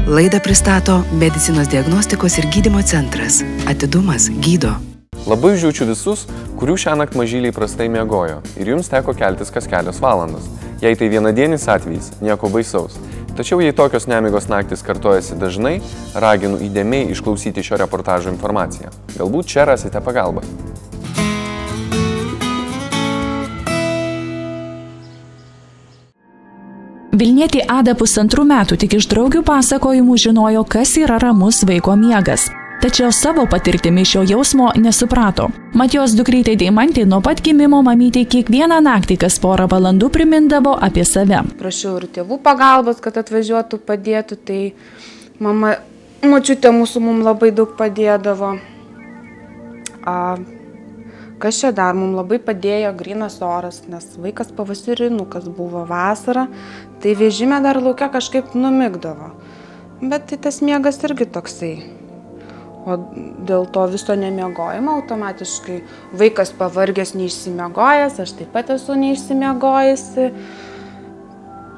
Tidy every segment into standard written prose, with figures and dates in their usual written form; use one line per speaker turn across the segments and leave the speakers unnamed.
Laidą pristato Medicinos diagnostikos ir gydymo centras. Atidumas gydo.
Labai užjaučiu visus, kurių šiąnakt mažyliai prastai miegojo ir jums teko keltis kas kelios valandos. Jei tai vienadienis atvejis, nieko baisaus. Tačiau jei tokios nemigos naktis kartojasi dažnai, raginu įdėmiai išklausyti šio reportažo informaciją. Galbūt čia rasite pagalbą.
Vilnietė Ada 1,5 metų tik iš draugių pasakojimų žinojo, kas yra ramus vaiko miegas. Tačiau savo patirtimi šio jausmo nesuprato. Mat jos dukrytė Deimantė nuo pat gimimo mamytei kiekvieną naktį kas porą valandų primindavo apie save.
Prašiau ir tėvų pagalbos, kad atvažiuotų, padėtų, tai močiutė mūsų mums labai daug padėdavo. Kas čia dar, mums labai padėjo grynas oras, nes vaikas pavasarinukas buvo vasara, tai vežime dar laukia kažkaip numigdavo. Bet tai tas miegas irgi toksai. O dėl to viso nemiegojimo automatiškai vaikas pavargęs neišsimiegojęs, aš taip pat esu neišsimiegojusi.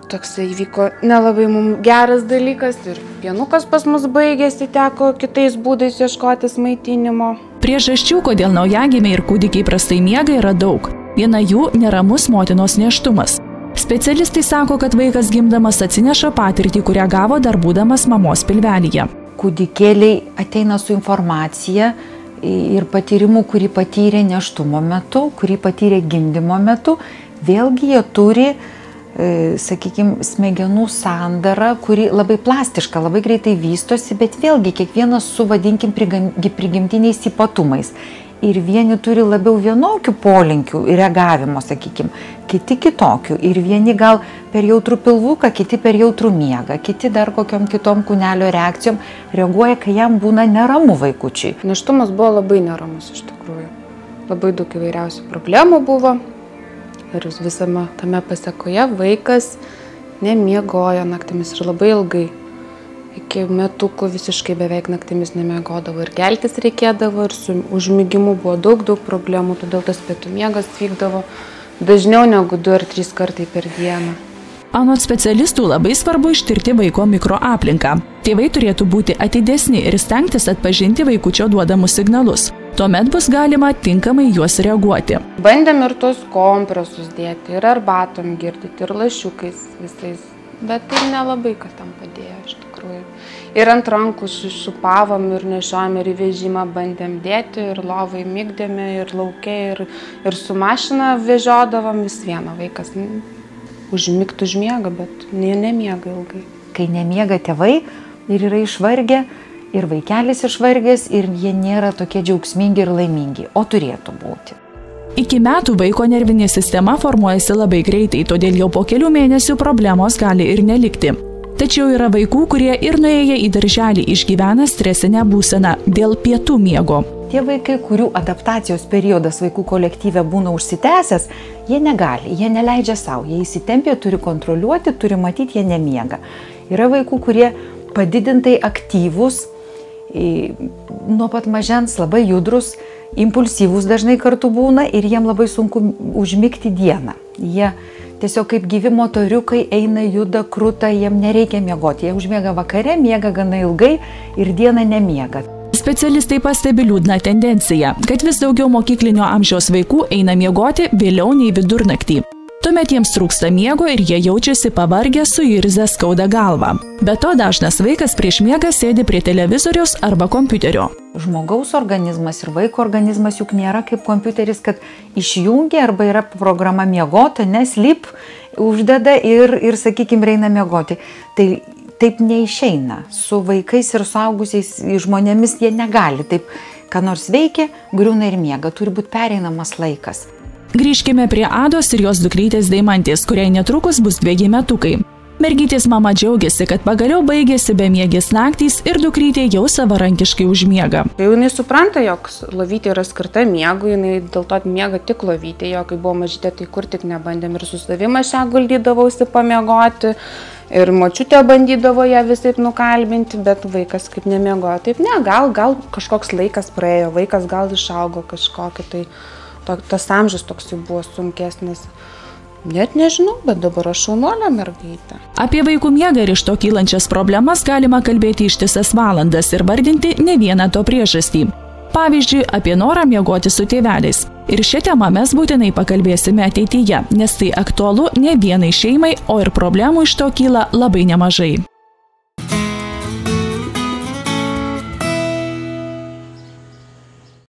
Toksai įvyko nelabai mums geras dalykas ir pienukas pas mus baigėsi, teko kitais būdais ieškotis maitinimo.
Priežasčių, kodėl naujagimiai ir kūdikiai prastai miega, yra daug. Viena jų – neramus motinos nėštumas. Specialistai sako, kad vaikas gimdamas atsineša patirtį, kurią gavo dar būdamas mamos pilvelyje.
Kūdikėliai ateina su informacija ir patyrimu, kurį patyrė nėštumo metu, kurį patyrė gimdymo metu. Vėlgi jie turi, sakykime, smegenų sandarą, kuri labai plastiška, labai greitai vystosi, bet vėlgi kiekvienas su, vadinkim, prigimtiniais ypatumais. Ir vieni turi labiau vienokių polinkių ir reagavimo, sakykime, kiti kitokių. Ir vieni gal per jautrų pilvuką, kiti per jautrų miegą, kiti dar kokiom kitom kūnelio reakcijom reaguoja, kai jam būna neramu vaikučiai.
Nėštumas buvo labai neramus iš tikrųjų. Labai daug įvairiausių problemų buvo. Ir visame tame pasekoje vaikas nemiegojo naktimis ir labai ilgai. Iki metukų visiškai beveik naktimis nemiegodavo ir keltis reikėdavo ir su užmigimu buvo daug problemų, todėl tas pietų miegas vykdavo dažniau negu 2 ar 3 kartai per dieną.
Anot specialistų labai svarbu ištirti vaiko mikroaplinką. Tėvai turėtų būti atidesni ir stengtis atpažinti vaikučio duodamus signalus. Tuomet bus galima tinkamai juos reaguoti.
Bandėm ir tuos kompresus dėti, ir arbatom girdyti, ir lašiukais visais, bet tai nelabai kas tam padėjo iš tikrųjų. Ir ant rankų šupavom ir nešiojom ir į vežimą bandėm dėti, ir lovai migdėme, ir lauke, ir su mašina vežiodavom, vis viena vaikas užmiega, bet nemiega ilgai.
Kai nemiega tėvai ir yra išvargę, ir vaikelis išvargęs, ir jie nėra tokie džiaugsmingi ir laimingi, o turėtų būti.
Iki metų vaiko nervinė sistema formuojasi labai greitai, todėl jau po kelių mėnesių problemos gali ir nelikti. Tačiau yra vaikų, kurie ir nuėję į darželį išgyvena stresinę būseną dėl pietų miego.
Tie vaikai, kurių adaptacijos periodas vaikų kolektyve būna užsitęsęs, jie negali, jie neleidžia savo, jie įsitempė, turi kontroliuoti, turi matyti, jie nemiega. Yra vaikų, kurie padidintai aktyvūs, nuo pat mažens labai judrus, impulsyvūs dažnai kartu būna ir jiem labai sunku užmigti dieną. Jie tiesiog kaip gyvi motoriukai eina, juda, kruta, jiem nereikia miegoti. Jie užmiega vakare, miega gana ilgai ir dieną nemiega.
Specialistai pastebi liūdną tendenciją, kad vis daugiau mokyklinio amžiaus vaikų eina miegoti vėliau nei vidurnaktį. Tuomet jiems trūksta miego ir jie jaučiasi pavargę, suirzę, skauda galvą. Be to dažnas vaikas prieš miegą sėdi prie televizoriaus arba kompiuterio.
Žmogaus organizmas ir vaiko organizmas juk nėra kaip kompiuteris, kad išjungia arba yra programa miegoti, neslip, uždeda ir sakykime, eina miegoti. Tai taip neišeina. Su vaikais ir suaugusiais žmonėmis jie negali. Taip, ką nors veikia, griūna ir miega. Turi būti pereinamas laikas.
Grįžkime prie Ados ir jos dukrytės Deimantės, kuriai netrukus bus 2 metukai. Mergytės mama džiaugiasi, kad pagaliau baigėsi bemiegės naktys ir dukrytė jau savarankiškai užmiega.
Jinai supranta, jog lovytė yra skirta miegui, jinai dėl to miega tik lovytė, jo kai buvo mažytė, tai kur tik nebandėm ir su savimi aš ją guldydavausi pamiegoti. Ir močiutė bandydavo ją visaip nukalbinti, bet vaikas kaip nemiegojo. Taip ne, gal kažkoks laikas praėjo, vaikas gal išaugo kažkokį, tai tas amžius toks jau buvo sunkesnis. Net nežinau, bet dabar aš šaunuolė mergaitė.
Apie vaikų miegą ir iš to kylančias problemas galima kalbėti ištisas valandas ir vardinti ne vieną to priežastį. Pavyzdžiui, apie norą miegoti su tėveliais. Ir šią temą mes būtinai pakalbėsime ateityje, nes tai aktualu ne vienai šeimai, o ir problemų iš to kyla labai nemažai.